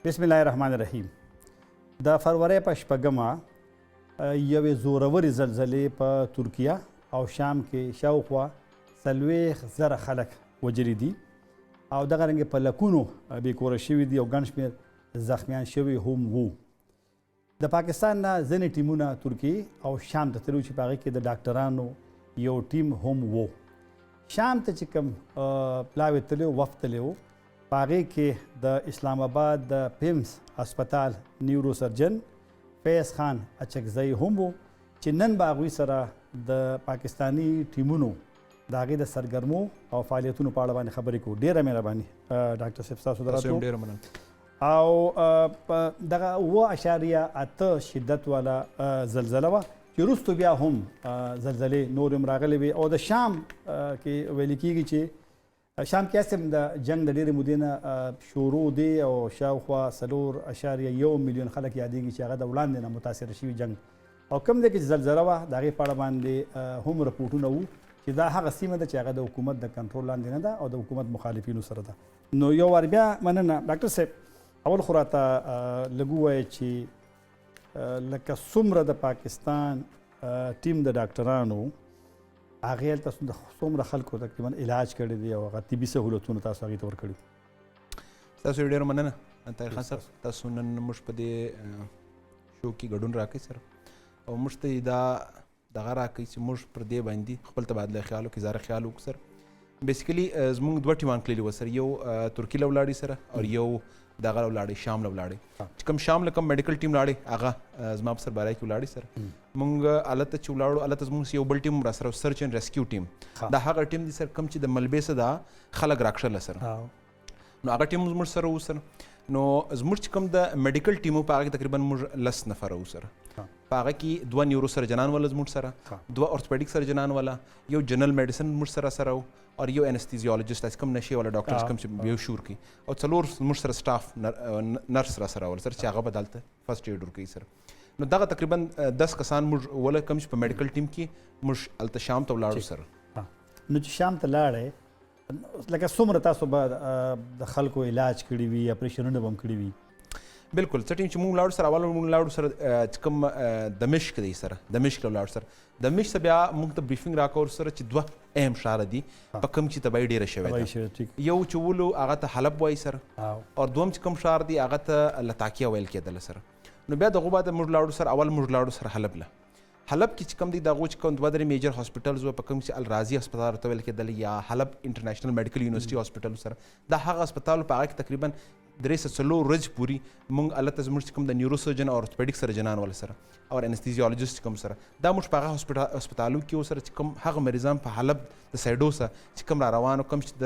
بسم الله الرحمن الرحیم. د فروری په شپږمه یوې زورورې زلزلې په ترکیه او شام کې شاوخوا 40,000 خلک وژلي دي او دغه رنګې په لکونو بېکوره شوي دي او ګڼ شمېر زخمیان شوي هم وو. د پاکستان نه ځینې ټیمونه ترکیې او شام ته تللي چې په هغې کې د ډاکټرانو یو ټیم هم وو. شام ته چې کوم پلاوې تللی وفد تللی و په هغې کې د اسلام آباد د پیمز هسپتال نیورو سرجن فیض خان اچکزی هم و چې نن به هغوی سره د پاکستاني ټیمونو د هغې د سرګرمو او فعالیتونو په اړه باندې خبرې کوو. ډېره مهرباني ډاکټر صاحب ستاسو د راتلو او دغه 7.8 شدت والا زلزله وه چې وروستو بیا هم زلزلې نور هم راغلې وې او د شام کې ویل کېږي چې شام کې هم د جنګ د ډېرې مودې نه شروع دی او شاوخوا 4.1 میلیون خلک یادېږي چې هغه د وړاندې نه متاثره شوي جنګ او کوم دی کې چې زلزله وه د هغې په اړه باندې هم رپورټونه وو چې دا هغه سیمه ده چې هغه د حکومت د کنټرول لاندې نه ده او د حکومت مخالفینو سره ده. نو یو وار بیا مننه ډاکټر صاحب. اول خو راته لږ ووایه چې لکه څومره د پاکستان ټیم د ډاکټرانو هغې هلته څومره خلکو تقریبا علاج کړی دی او هغه طبي سهولتونه تاسو هغې ته ورکړي؟ تاسو ډېره مننه طاهر خان صاحب. تاسو نن موږ په دې شو کې ګډون راکوئ سره او موږ ته دا دغه راکوئ چې موږ پر دې باندې خپل تبادله خیال وکړو اظهار خیال وکړو سره. بیسیکلي زموږ 2 ټیمان تللي وو سره، یو ترکي له ولاړې سره او یو دغه له ولاړې شام له ولاړې. چې کوم شام له کوم میډیکل ټیم لاړې هغه زما په سربارۍ کې ولاړې سره. موږ هلته چې ولاړو هلته زموږ یو بل ټیم را سره سرچ اینډ ریسکیو ټیم. دا هغه ټیم دی سر کوم چې د ملبې څخه دا خلک راکښله سره. نو هغه ټیم زموږ سره و سره. نو زموږ چې کوم د میډیکل ټیم په هغه کې تقریبا موږ 10 نفره و سره. په هغه کې 2 نیورو سرجنان والا زموږ سره، 2 اورتوپیډیک سرجنان والا، یو جنرال میډیسن موږ سره و او یو انستیزیولوژیست چې کوم نشي والا ډاکټر کوم چې بیهوشور کوي او 4 موږ سره سټاف نرس را سره ول سره چې هغه به دلته فرست ایډ ورکوي سره. نو دغه تقریبا 10 کسان موږ ولا کوم چې په میډیکل ټیم کې موږ هلته شام ته ولاړو سره. نو چې شام ته لاړې لکه څومره تاسو به د خلکو علاج کړي وي، اپریشنونه به هم کړي وي؟ بالکل. څه ټیم چې موږ لاړو سره اول موږ لاړو سره چې کوم دمشق دی سره، دمشق له ولاړو سره. دمشق څخه بیا موږ ته بریفینګ راکړ سره چې 2 اهم ښاره دي په کوم چې تباهي ډېره شوې ده. یو چې ولو هغه ته حلب وایي سره او دوم چې کوم ښار دی هغه ته لتاکیه ویل کېدله سره. نو بیا دغه بعد موږ لاړو سره اول موږ لاړو سره حلب له. حلب کې چې کوم دی دغه چې کوم 2 میجر هاسپټلز و په کوم چې الرازي هسپتال ورته ویل کېدل یا حلب انټرنیشنل میډیکل یونیورسيټي هاسپټل سره. دا هغه هسپتال په هغه کې تقریبا 3 ورځې پورې موږ هلته زموږ چې کوم د نیورو سرجن او اورتوپیډیک سرجنان ول سره او انستیزیولوژیست کوم سره دا موږ په هغه هسپتالو کې سره چې کوم هغه مریضان په حلب د سایډو سره چې کوم را روانو کوم چې د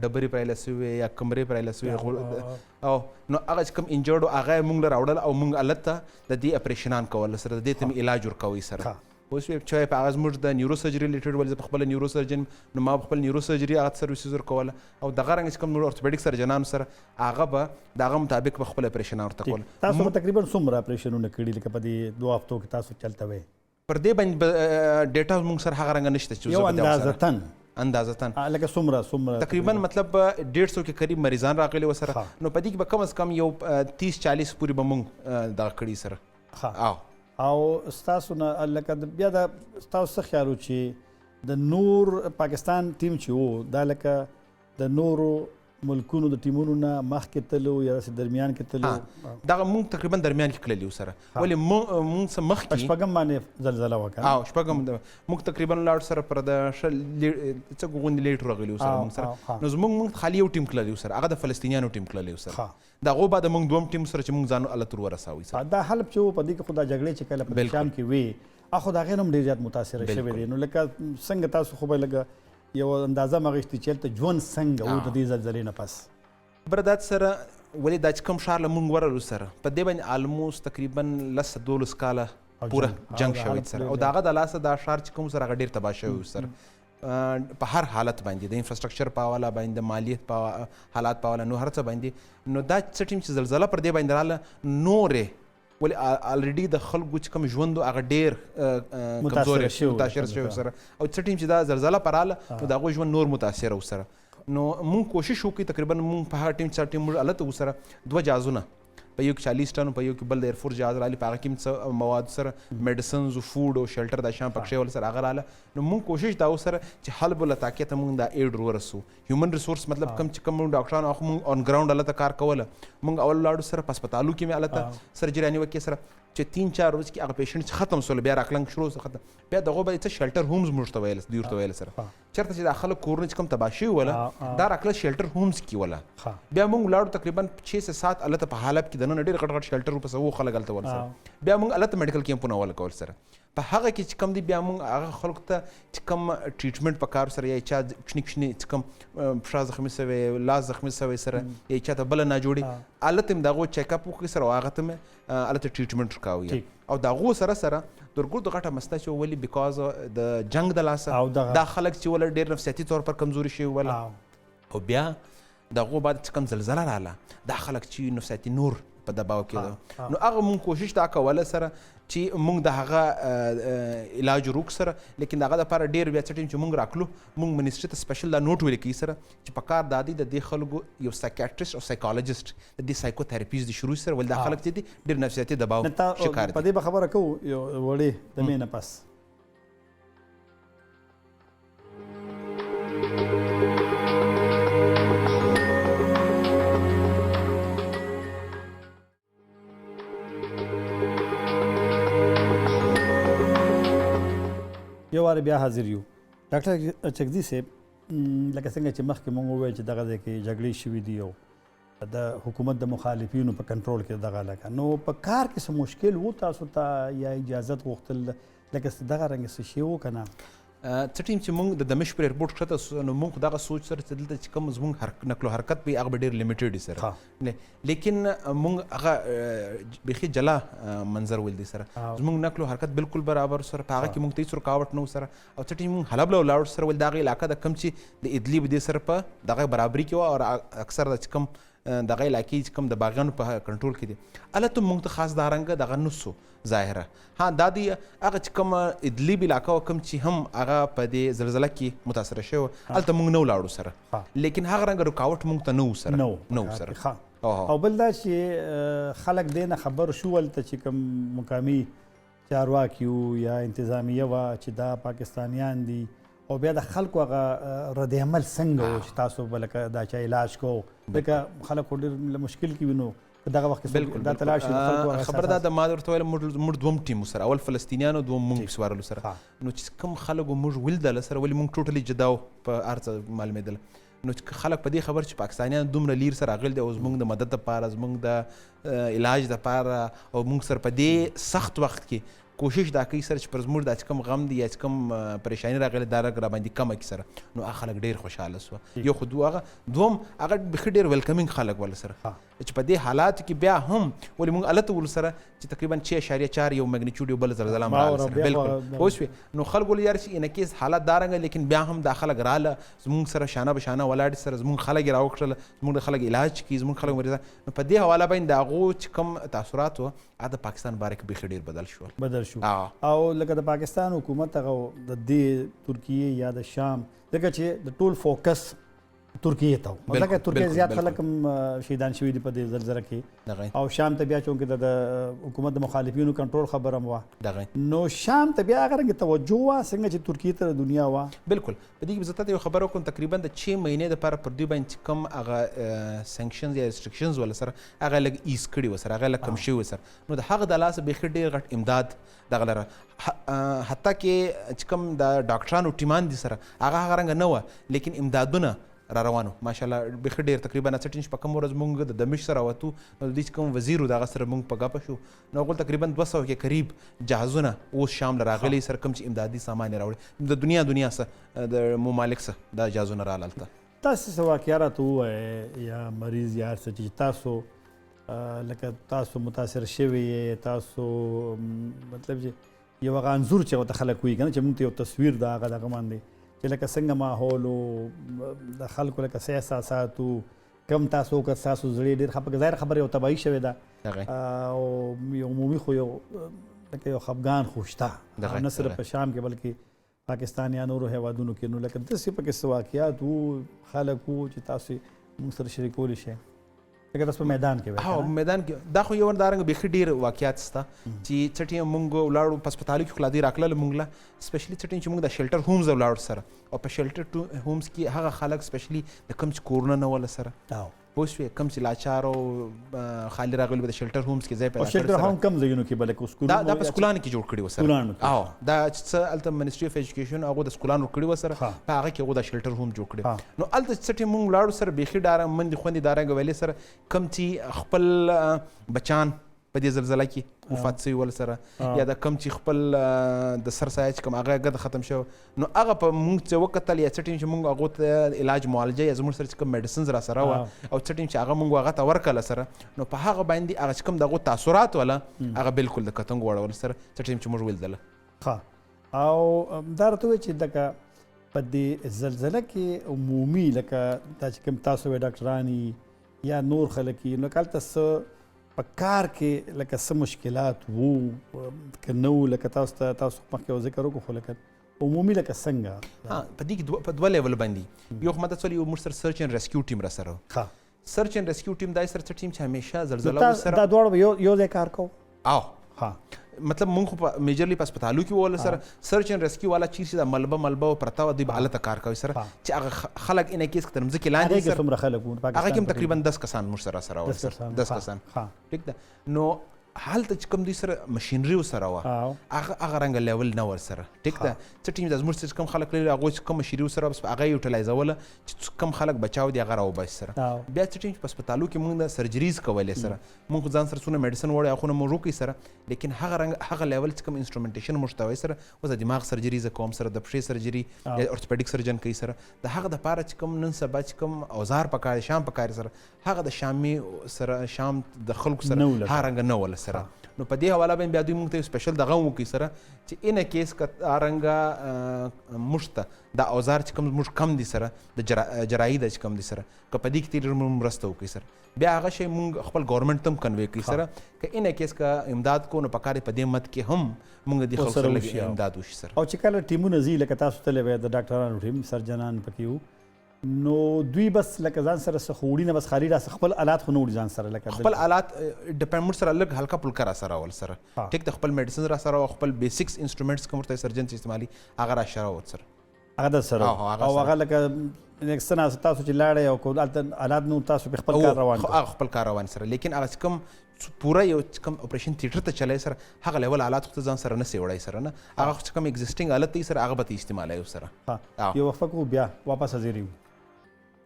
ډبرې پرایله سوي یا کمرې پرایله سوي او نو هغه چې کوم انجرډ هغه موږ له راوړل او موږ هلته د دې اپریشنان کول سره د دې ته علاج ورکوي سره. اوس چې په هغه زموږ د نیورو سرجري ریلیټډ ول زه په خپل نیورو سرجن نو ما خپل نیورو سرجري هغه سرویسز ورکول او دغه رنګ چې کوم اورتوپیډیک سرجنانو سره هغه به دغه مطابق په خپل اپریشن ورته کول. تاسو تقریبا څومره اپریشنونه کړي لکه په دې 2 هفتو کې تاسو چلته وئ؟ پر دې باندې ډیټا موږ سره هغه رنګ نشته چې یو اندازتن لکه څومره تقریبا مطلب 150 کې قریب مریضان راغلي و سره. نو په دې کې به کم از کم یو 30-40 پورې به موږ دغه کړي سره. او ستاسو نه لکه بیا د ستاسو څه خیال و چې د نور پاکستان ټیم چې و دا لکه د نورو ملکونو د ټیمونو نه مخکې تلو یا داسې درمیان کې تلو؟ دغه موږ تقریبا درمیان کې تللي و سره. ولې موږ څه مخکې په شپږم باندې زلزله وکړه. شپږم موږ تقریبا لاړو سره پر د څه غوندې لیټ راغلي و سره موږ سره. نو زموږ خالي یو ټیم تللی و سره هغه د فلسطینیانو ټیم تللی و سره. د هغو بعد موږ 2 ټیم سره چې موږ ځان هلته ور ورسوي سره. دا حلب چې و په دې کې خو دا جګړې چې کله په شام کې وې خو د هغې نه هم ډېر زیات متاثره شوی دی. نو لکه څنګه تاسو خو به لږه یو اندازه مغشتي چې هلته ژوند څنګه و د دې زلزلې نه پس؟ بردات سره ولې دا چې کوم ښار له موږ ورلو سره په دې باندې آلموست تقریبا 10-12 کاله پوره جنګ شوی سره او د هغه د لاسه دا ښار چې کوم سره هغه ډېر تباه شوی سره په هر حالت باندې د انفراسترکچر په حواله باندې د مالیت په حالات په حواله نو هر څه باندې. نو دا څه ټیم چې زلزله پر دې باندې راله نورې ولې الریډي د خلکو چې کوم ژوند هغه ډېر کمزوری متاثر شوی سره او څه ټیم چې دا زلزله پر راله نو د هغوی ژوند نور متاثره و سره. نو مونږ کوشش وکړو تقریبا مونږ په هغه ټیم چې ټیم موږ الته وسره 2 جهازونه په یو کې 40 ټن په یو کې بل د ایرفورس جهاز رالی په هغه کې څه مواد سره میډیسنز او فوډ او شیلټر د شام پکښې ول سره هغه راله نو مونږ کوشش دا وسره چې حل بل تاکي ته مونږ دا ایډ ورسو هیومن ریسورس مطلب کم چې کم ډاکټرانو خو مونږ اون ګراوند الته کار کوله مونږ اول لاړو سره په هسپتالو کې مې الته سرجری اني وکي سره چې 3-4 ورځې کې هغه پیشنټ ختم سول بیا راکلنګ شروع سره ختم بیا دغه به څه شیلټر هومز موږ ته ویل دی ورته ویل سره چرته چې داخله کورونه چې کم تباشي ولا دا راکله شیلټر هومز کې ولا بیا موږ لاړو تقریبا 6-7 الته په حالب کې دنه ډېر غټ شیلټر په سو خلک الته ول سره بیا موږ الته میډیکل کیمپونه ول کول سره په هغه کې چې کم دی بیا موږ هغه خلکو ته چې کم ټریټمنټ په کار سره یا چا کښنی چې کم فشار زخمی سوی لاس زخمی سوی سره یا چا ته بل نه جوړي الته دغه چیک اپ وکړي سره هغه ته الته ټریټمنټ وکاوي او دغه سره درګو د غټه مسته چې ولي بیکاز د جنگ د لاسه دا خلک چې ول ډېر نفسیاتي طور پر کمزوري شي ولا او بیا دغه بعد چې کم زلزلہ رااله دا خلک چې نفسیاتي نور په دباو کې نو هغه مونږ کوشش دا کوله سره چې مونږ د هغه علاج روک سره لیکن هغه د لپاره ډېر بیا څه ټیم چې مونږ راکلو مونږ منیسټري ته سپیشل دا نوٹ ولیکي سره چې په کار د دې خلکو یو سایکیاټریسټ او سایکالوجیسټ د دې سایکوثراپیز د شروع سره ول د خلک چې ډېر نفسیاتي دباو شکار په دې خبره کوو یو وړي د مینه پس یو وار بیا حاضر یو ډاکټر چکزي صاحب لکه څنګه چې مخکې مونږ وویل چې دغه ځای کې جګړې شوي دي او د حکومت د مخالفینو په کنټرول کې دغه لکه نو په کار کې څه مشکل و تاسو ته یا اجازت غوښتل لکه دغه رنګ څه شی و که نه څه ټیم چې مونږ د دمشق پر ایرپورټ کښته نو مونږ دغه سوچ سره چې دلته چې کوم زموږ نقل و حرکت به هغه ډېر لیمیټډ سره لیکن مونږ هغه بیخي جلا منظر ول دي سره زموږ نقل و حرکت بالکل برابر سره په هغه کې مونږ ته هېڅ رکاوټ نه سره او څه ټیم مونږ حلب له ولاړو سره ول دغه علاقه د کم چې د ادلیب دې سره په دغه برابري کې وه او اکثر د کم دغه علاقې چې کوم د باغیانو په کنټرول کې دي الته مونږ ته خاص دا رنګه دغه نسو ظاهره ها دا دی هغه چې کوم ادلیب علاقه کوم چې هم هغه په دې زلزلہ کې متاثر شوی الته مونږ نه ولاړو سره لیکن هغه رنګه رکاوټ مونږ ته نه سره او بل دا چې خلک دې نه خبر شو ولته چې کوم مقامي چارواکي یا انتظامیه وه چې دا پاکستانیان دي او بیا د خلکو هغه رد عمل څنګه و چې تاسو به لکه دا چا علاج کو لکه خلک ډېر مشکل کې وینو په دغه وخت کې دا تلاش خبر دا د ما درته ویل موږ دوم ټیم سره اول فلسطینیانو دوم مونږ سوارلو سره نو چې کوم خلکو موږ ولیدل سره ولې مونږ ټوټلی جدا په هر څه معلومېدل نو خلک په دې خبر چې پاکستانیان دومره لیر سره راغلي دي او زموږ د مدد لپاره زموږ د علاج لپاره او موږ سره په دې سخت وخت کې کوشش دا کوي سره چې پر زموږ د کوم غم دی یا کوم پریشانی راغلی دا را باندې کمه کړي سره نو هغه خلک ډېر خوشحاله سوه یو خو دوم هغه بیخي ډېر ویلکمینګ خلک ول سره چې په دې حالاتو کې بیا هم ولې موږ الته ول سره چې تقریبا 6.4 یو میګنیچیوډ یو بل زلزله راغله سره بالکل اوس نو خلک ول یار چې انکیز حالات دا رنګ لیکن بیا هم دا خلک رااله زموږ سره شانه به شانه ولاړ سره زموږ خلک راوکړل زموږ خلک علاج کوي زموږ خلک مریضان نو په دې حواله باندې دا غو چې کوم تاثیرات و د پاکستان باره کې بیخي ډېر بدل شو او لکه د پاکستان حکومت هغه د دې ترکیه یا د شام لکه چې د ټول فوکس ترکیه ته و ځکه ترکیه زیات خلک هم شهیدان شوي دي په دې زلزله کې او شام ته بیا چونکې د حکومت د مخالفینو کنټرول خبره هم وه نو شام ته بیا هغه رنګې توجه وه څنګه چې ترکیې ته د دنیا وه بالکل په دې کې زه ته یو خبره وکړم تقریبا د 6 مهینې دپاره پر دوی باندې چې کوم هغه سینکشنز یا ریسټرکشنز ول سره هغه لږ ایز کړي و سره هغه لږ کم شوي و سره نو د هغه د لاسه بیخي ډېر غټ امداد دغه لره حتی کې چې کوم د ډاکټرانو ټیمان دي سره هغه رنګه نه وه لیکن امدادونه را روانو ماشاءالله بیخي ډېر تقریبا 9 په کوم ورځ مونږ د دمشق سره وتو نو د دې کوم وزیر دغه سره مونږ په ګپه شو نو هغه تقریبا 200 کې قریب جهازونه اوس شام له راغلي سره کوم چې امدادي سامان راوړي د دنیا سره د ممالک سره دا جهازونه راغلل تاسو څه واقعیا راته ووایئ یا مریض یا هر څه چې تاسو لکه تاسو متاثر شوي تاسو مطلب چې یو هغه انځور چې ورته خلک وایي که نه چې مونږ ته یو تصویر د هغه دغه باندې چې لکه څنګه ماحول و د خلکو لکه څه احساسات و کم تاسو وکړه ستاسو زړې ډېر خفه ظاهره خبره یو تباهي شوې ده او یو عمومي خو یو لکه یو خفګان خو شته نه صرف په شام کې بلکې پاکستان یا نورو هیوادونو کې نو لکه داسې پکې څه واقعات وو خلک وو چې تاسو موږ سره شریکولی شئ لکه تاسو په میدان کې ها میدان کې دا خو یو دارنګ بیخي ډیر واقعیات سته چې چټي مونږ ولاړو په هسپتال کې خلادي راکله مونږ لا سپیشلی چټي چې مونږ د شیلټر هومز ولاړو سره او په شیلټر هومز کې هغه خلک سپیشلی د کم چې کورونه نه ول سره پوه شوې کم چې لاچار او خالي راغلي به د شیلټر هومز کې ځای پیدا کړی شیلټر هوم کم ځایونو کې بلکې سکولونو دا په سکولانو کې جوړ کړي و سره او دا چې الته منسټري اف ایجوکیشن هغه د سکولانو کړي و سره په هغه کې هغه د شیلټر هوم جوړ کړي نو الته چټي مونږ لاړو سره بیخي ډاره مندي خوندي دارنګ ویلې سره کم چې خپل بچان په دې زلزلہ کې وفات شوي ول سره یا د کم چې خپل د سر سایه چې کوم هغه ګد ختم شو نو هغه په مونږ چې وکتل یا چټیم چې مونږ هغه ته علاج معالجه یا زموږ سره چې کوم میډیسنز را سره و او چټیم چې هغه مونږ هغه ته ورکړل سره نو په هغه باندې هغه چې کوم دغه تاثیرات ولا هغه بالکل د کتنګ وړول سره چټیم چې موږ ویل ها او دا راته چې دغه په دې زلزلہ کې عمومي لکه دا چې کوم تاسو ډاکټرانی یا نور خلک نو کله تاسو په کار کې لکه څه مشکلات وو که نه وو لکه تاسو مخکې یو ذکر وکړو خو لکه عمومي لکه څنګه په دې کې په دوه لیول باندې یو خو ماته څه یو موږ سره سرچ اینډ ریسکیو ټیم را سره سرچ اینډ ریسکیو ټیم دای سره ټیم چې همیشه زلزلہ سره دا دواړه یو ځای کار کوو ها مطلب مونږ په میجرلی په هسپتالو کې ول سره سرچ اینډ ریسکیو والا چیرې د ملبه پرتا و د حالت کار کوي سره چې هغه خلک ان کیس کې ترمځ کې لاندې سره څومره خلک هغه کې تقریبا 10 کسان موږ سره و 10 کسان ټیک ده نو حالت چې کوم دوی سره ماشينري سره و هغه رنګ لیول نه ور سره ټیک ده چې ټیم د زموږ کوم خلک لري هغه کوم ماشينري سره بس هغه یوټیلایزول چې کوم خلک بچاو دي هغه راو بس سره بیا چې ټیم په هسپتالو کې موږ د سرجریز کولې سره موږ ځان سره څونه میډیسن وړي خو نه مو روکي سره لیکن هغه رنګ هغه لیول چې کوم انسټرومنټیشن مشتوي سره او د دماغ سرجریز کوم سره د پښې سرجری یا اورتوپیډیک سرجن کوي سره د هغه د پاره چې کوم نن سبا چې کوم اوزار پکاره شام پکاره سره هغه د شامي سره شام د خلکو سره هغه رنګ نه ول سره نو په دې حواله باندې بیا دوی موږ ته سپیشل دغه وکړي سره چې ان کیس ارنګه مشته د اوزار چې کوم موږ کم دي سره د جراحي د کم دي سره که په دې کې تیر مرسته وکړي سره بیا هغه شی موږ خپل ګورنمنت تم کنوي کوي سره که ان کیس کا امداد کو نو پکاره په دې مت کې هم موږ د خلکو سره امداد وشي سره او چې کله ټیمونه زی لکه تاسو ته لوي د ډاکټرانو ټیم سرجنان پکې نو دوی بس لکه ځان سره سخوړی نه بس خالي را خپل آلات خو نور ځان سره لکه خپل آلات ډیپند سره لګ هلکا پلکا را سره ول سره ټیک د خپل میډیسن را سره او خپل بیسکس انسټرومنټس کوم ته سرجن استعمالي هغه را سره ول سره هغه د سره او هغه لکه نکسنا تاسو چې لاړې او کول آلات نو تاسو په خپل کار روان هغه خپل کار روان سره لیکن هغه کوم پورا یو کوم اپریشن تھیټر ته چلای سره هغه لیول آلات خو ځان سره نه سی وړای سره نه هغه کوم ایگزیسټینګ آلات یې سره هغه به استعمالای سره یو وقفه کو بیا واپس حاضر یو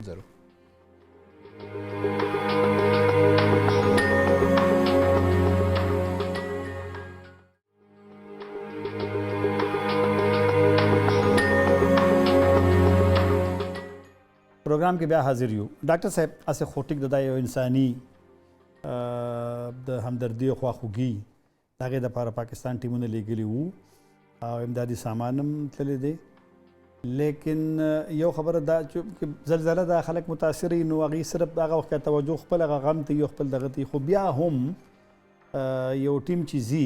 ضرور پروګرام کې بیا حاضر یو ډاکټر صاحب اسه خوټیک د یو انساني د همدردي او خواخوږي هغه د پاکستان ټیمونه لګلی وو او امدادي سامانم تللی دی لیکن یو خبره دا چې زلزلہ د خلک متاثر نو هغه صرف هغه وخت توجه خپل غم ته یو خپل دغه خو بیا هم یو ټیم چې زی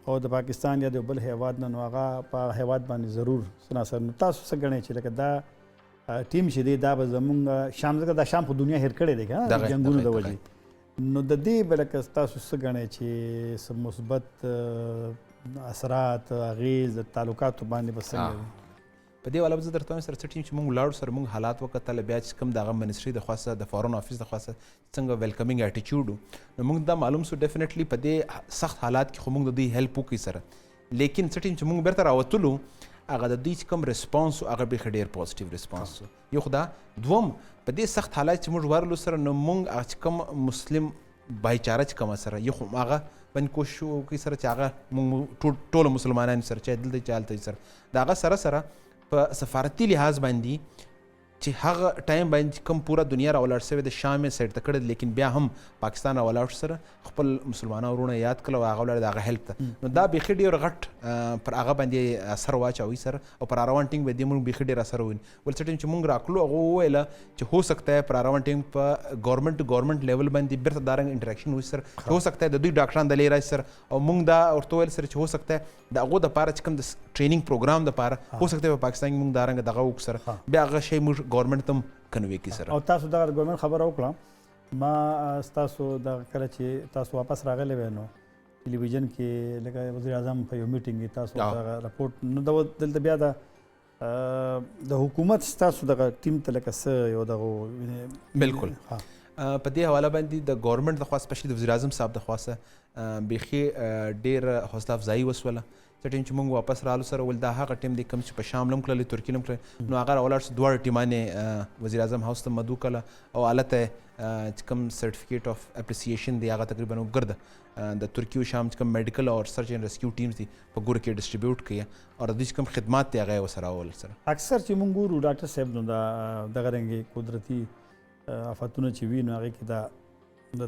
او د پاکستان یا د بل هیواد نه نو هغه په هیواد باندې ضرور سناسر نو تاسو څه غنئ چې لکه دا ټیم چې دی دا به زمونږ شام ځکه دا شام په دنیا هیر کړی دی که جنګونو د وجې نو د دې بلکه تاسو څه غنئ چې څه مثبت اثرات اغیز د تعلقاتو باندې به څنګه په دې والا زه درته وایم سره څه ټیم چې موږ ولاړو سره موږ حالات وکتل بیا چې کوم دغه منسټري د خواسته د فارن افیس د خواسته څنګه ویلکمینګ اټیچیوډ نو موږ دا معلوم سو ډیفینیټلی په دې سخت حالات کې خو موږ د دې هیلپ وکړي سره لیکن څه ټیم چې موږ بیرته راوتلو هغه د دې کوم ریسپانس هغه به ډیر پوزټیو ریسپانس یو خدا دوم په دې سخت حالات چې موږ ورلو سره نو موږ هغه کوم مسلم بایچاره چې کوم سره یو هغه باندې کوشش وکړي سره چې هغه موږ ټول مسلمانان سره چې دلته چالتې سره دا هغه سره په سفارتي لحاظ باندې چې هغه ټایم باندې کوم پوره دنیا راولاړ شوی د شام یې سایډ ته کړی لیکن بیا هم پاکستان راولاړ سره خپل مسلمانانو ورونه یاد کړل او هغه ولاړ د هغه هیلپ ته نو دا بیخي ډېر غټ پر هغه باندې اثر واچوي سره او پر اراوان ټینګ باندې موږ بیخي ډېر اثر وویني ول څه ټیم چې موږ راکړلو هغه وویله چې هو سکتا ہے پر اراوان ټینګ په ګورنمنت ټو ګورنمنت لیول باندې بیرته دارنګ انټریکشن وي سر هو سکتا ہے د دوی ډاکټران د لې راځي سر او موږ دا ورته ویل سر چې هو سکتا ہے د هغو دپاره چې کوم د ټریننګ پروګرام دپاره هو سکتا ہے په پاکستان کې موږ دارنګ دغه وکړو سر بیا هغه شی موږ ګورنمنت ته هم کنوي کړي سر او تاسو دغه ګورنمنت خبره وکړه ما تاسو د کله چې تاسو واپس راغلی وای نو ټلویزیون کې لکه وزیر اعظم په یو میټینګ کې تاسو دغه راپورټ نو دلته بیا د حکومت تاسو دغه ټیم ته لکه څه یو دغه بالکل په دې حواله باندې د ګورنمنت د خوا سپیشلی د وزیر اعظم صاحب د خواسته بیخي ډېر حوصله افزایي وسوله څه ټیم چې موږ واپس رالو سره ول دا هغه ټیم دی کوم چې په شام لم کړل ترکیه لم کړل نو هغه راولاړ سو دوه ټیمانه وزیر اعظم هاوس ته مدعو کړه او الته چې کوم سرټیفیکیټ اف اپریسیشن دی هغه تقریبا وګرځه د ترکیه او شام چې کوم میډیکل او سرچ اینڈ ریسکیو ټیمز دي په ګور کې ډسټریبیوټ کړي او د دې کوم خدمات دی هغه وسره اول سره اکثر چې موږ ګورو ډاکټر صاحب نو دغه رنګ قدرتي آفاتونه چې وي نو هغه کې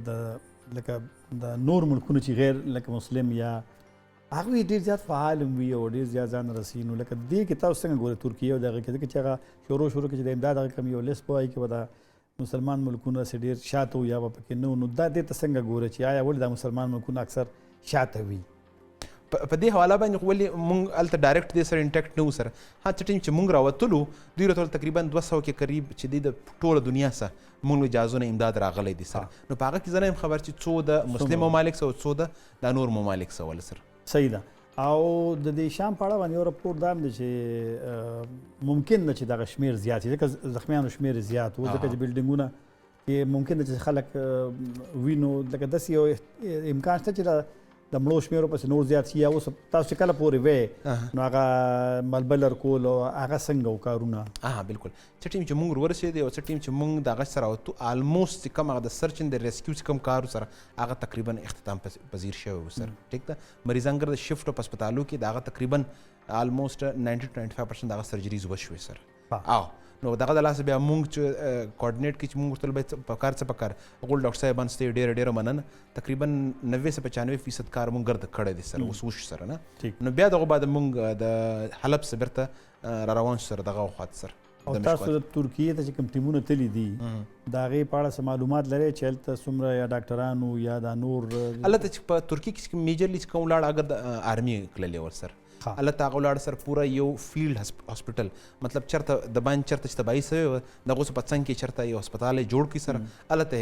د لکه د نور ملکونو چې غیر لکه مسلم یا هغه ډیر زیات فعال وي او ډیر زیات ځان رسینو لکه دې کې تاسو څنګه ګورئ ترکیه او دغه کې چې هغه شروع کې د امداد هغه کم یو لیست وایي کې ودا مسلمان ملکونه سره ډیر شاته یا پکې نو دا دې ته څنګه ګورئ چې آیا ول د مسلمان ملکونه اکثر شاته وي په دې حواله باندې ولې موږ الته ډایرکټ دې سره انټیکټ نه سره ها چې ټیم چې موږ راوتلو دوی راته تقریبا 200 کې قریب چې د ټوله دنیا سره موږ اجازه امداد راغلی دي سره نو په هغه کې زنه خبر چې څو د مسلم ممالک سره څو د نور ممالک سره ول سره صحیح ده او د دې شام په اړه باندې یو راپور دا دی چې ممکن ده چې دغه شمیر زیات شي ځکه زخمیانو شمیر زیات و ځکه چې بلډینګونه کې ممکن ده چې خلک وینو لکه داسې یو امکان شته چې د مړو شمېرو پسې نور زیات شي یا اوس تاسو چې کله پورې وې نو هغه ملبلر کول او هغه څنګه و کارونه بالکل څه ټیم چې موږ ورسېدی او څه ټیم چې موږ دغه سره وتو آلموسټ چې کوم هغه د سرچ اینډ ریسکیو چې کوم کار سره هغه تقریبا اختتام پذیر شوی و سر ټیک ده مریضان ګر د شفټ په هسپتالو کې دغه تقریبا آلموسټ 90-95% دغه سرجریز وشوي سر او نو دغه د لاسه بیا موږ چې کوارډینیټ کې چې موږ ورته به په کار څه په کار غول ډاکټر صاحبان ستې ډېره مننه تقریبا 90-95% کار موږ ګرد کړی دی سر اوس وش سره نه نو بیا دغه بعد موږ د حلب څخه بیرته را روان شو سره دغه خواته سر او تاسو د ترکیې ته چې کوم ټیمونه تللی دي د هغې په اړه څه معلومات لرئ چې هلته څومره یا ډاکټرانو یا دا نور هلته چې په ترکیې کې میجرلی چې کوم ولاړ اگر د آرمي تللی ور سر هلته هغه ولاړ سر پوره یو فیلډ هاسپټل مطلب چېرته د باندې چېرته چې تباهي سوې وه د هغو څه په څنګ کې چېرته یو هسپتال یې جوړ کړي سر هلته